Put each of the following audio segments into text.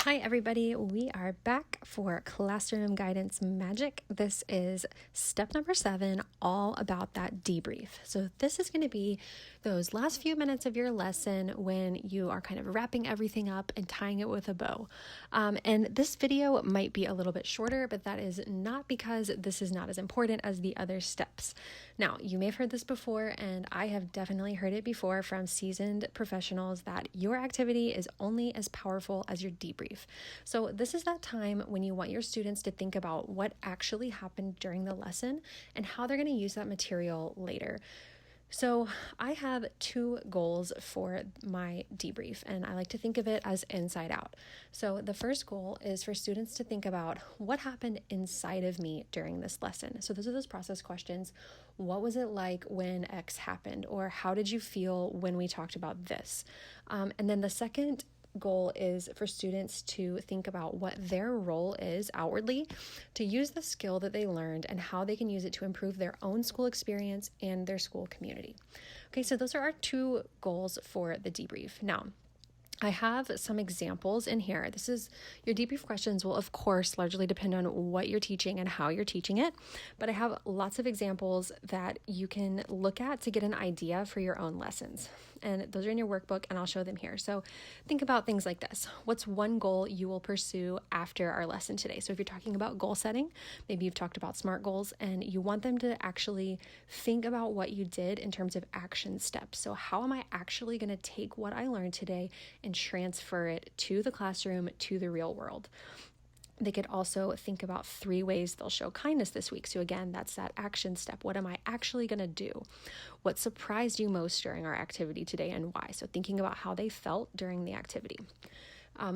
Hi everybody, we are back for Classroom Guidance Magic. This is step number 7, all about that debrief. So this is going to be those last few minutes of your lesson when you are kind of wrapping everything up and tying it with a bow. And this video might be a little bit shorter, but that is not because this is not as important as the other steps. Now, you may have heard this before, and I have definitely heard it before from seasoned professionals that your activity is only as powerful as your debrief. So this is that time when you want your students to think about what actually happened during the lesson and how they're going to use that material later. So I have 2 goals for my debrief, and I like to think of it as inside out. So the first goal is for students to think about what happened inside of me during this lesson. So those are those process questions. What was it like when X happened? Or how did you feel when we talked about this? And then the second goal is for students to think about what their role is outwardly to use the skill that they learned and how they can use it to improve their own school experience and their school community. Okay, so those are our 2 goals for the debrief. Now, I have some examples in here. This is your debrief questions will, of course, largely depend on what you're teaching and how you're teaching it. But I have lots of examples that you can look at to get an idea for your own lessons. And those are in your workbook, and I'll show them here. So think about things like this. What's one goal you will pursue after our lesson today? So if you're talking about goal setting, maybe you've talked about SMART goals, and you want them to actually think about what you did in terms of action steps. So how am I actually going to take what I learned today and transfer it to the classroom, to the real world? They could also think about 3 ways they'll show kindness this week. So again, that's that action step. What am I actually going to do? What surprised you most during our activity today and why? So thinking about how they felt during the activity.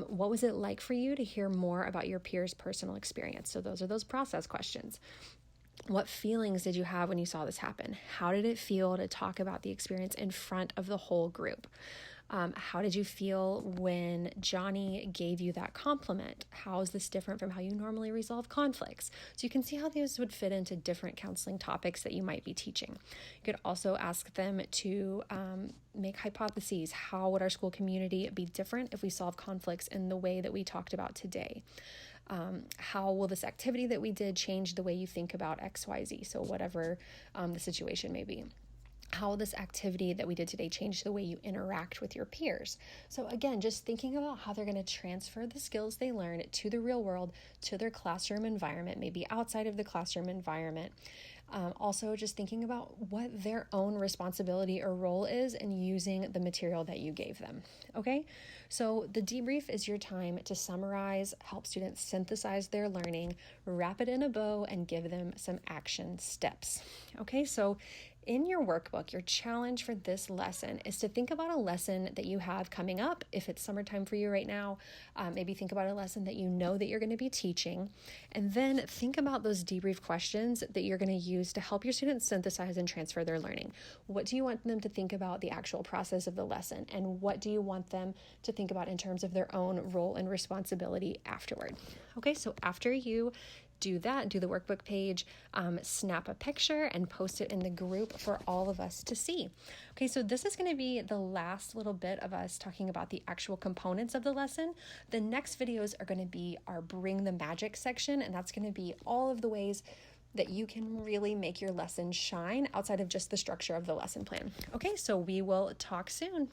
What was it like for you to hear more about your peers' personal experience? So those are those process questions. What feelings did you have when you saw this happen? How did it feel to talk about the experience in front of the whole group? How did you feel when Johnny gave you that compliment? How is this different from how you normally resolve conflicts? So you can see how these would fit into different counseling topics that you might be teaching. You could also ask them to make hypotheses. How would our school community be different if we solve conflicts in the way that we talked about today? How will this activity that we did change the way you think about XYZ? So whatever the situation may be. How will this activity that we did today change the way you interact with your peers? So again, just thinking about how they're going to transfer the skills they learn to the real world, to their classroom environment, maybe outside of the classroom environment. Also, just thinking about what their own responsibility or role is in using the material that you gave them. Okay, so the debrief is your time to summarize, help students synthesize their learning, wrap it in a bow, and give them some action steps. Okay, so in your workbook, your challenge for this lesson is to think about a lesson that you have coming up. If it's summertime for you right now, maybe think about a lesson that you know that you're going to be teaching, and then think about those debrief questions that you're going to use to help your students synthesize and transfer their learning. What do you want them to think about the actual process of the lesson, and what do you want them to think about in terms of their own role and responsibility afterward? Okay, so after you do that, do the workbook page, snap a picture and post it in the group for all of us to see. Okay, so this is going to be the last little bit of us talking about the actual components of the lesson. The next videos are going to be our Bring the Magic section, and that's going to be all of the ways that you can really make your lesson shine outside of just the structure of the lesson plan. Okay, so we will talk soon.